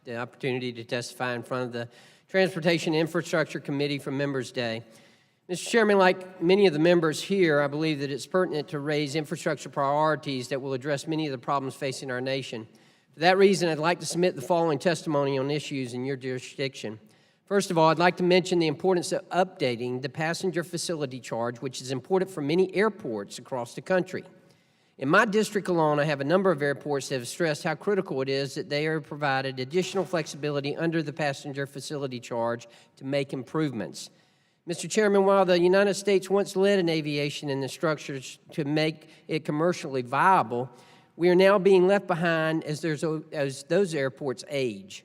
the opportunity to testify in front of the Transportation Infrastructure Committee for Members' Day. Mr. Chairman, like many of the members here, I believe that it's pertinent to raise infrastructure priorities that will address many of the problems facing our nation. For that reason, I'd like to submit the following testimony on issues in your jurisdiction. First of all, I'd like to mention the importance of updating the passenger facility charge, which is important for many airports across the country. In my district alone, I have a number of airports that have stressed how critical it is that they are provided additional flexibility under the passenger facility charge to make improvements. Mr. Chairman, while the United States once led in aviation in the structures to make it commercially viable, we are now being left behind as those airports age.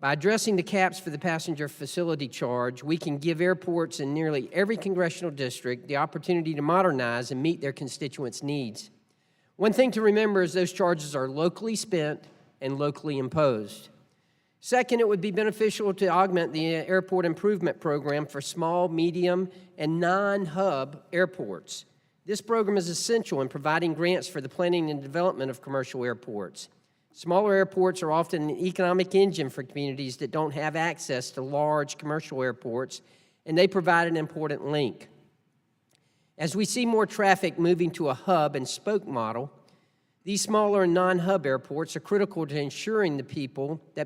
By addressing the caps for the passenger facility charge, we can give airports in nearly every congressional district the opportunity to modernize and meet their constituents' needs. One thing to remember is those charges are locally spent and locally imposed. Second, it would be beneficial to augment the airport improvement program for small, medium, and non-hub airports. This program is essential in providing grants for the planning and development of commercial airports. Smaller airports are often an economic engine for communities that don't have access to large commercial airports, and they provide an important link. As we see more traffic moving to a hub and spoke model, these smaller and non-hub airports are critical to ensuring that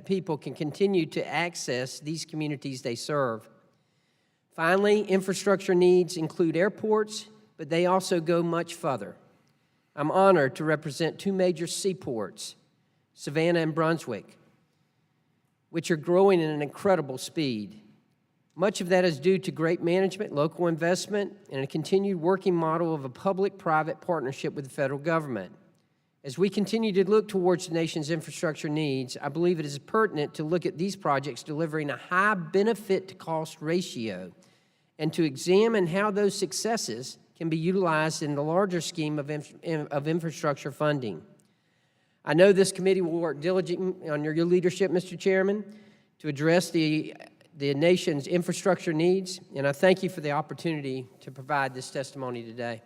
people can continue to access these communities they serve. Finally, infrastructure needs include airports, but they also go much further. I'm honored to represent two major seaports, Savannah and Brunswick, which are growing at an incredible speed. Much of that is due to great management, local investment, and a continued working model of a public-private partnership with the federal government. As we continue to look towards the nation's infrastructure needs, I believe it is pertinent to look at these projects delivering a high benefit-to-cost ratio and to examine how those successes can be utilized in the larger scheme of infrastructure funding. I know this committee will work diligently under your leadership, Mr. Chairman, to address the nation's infrastructure needs, and I thank you for the opportunity to provide this testimony today.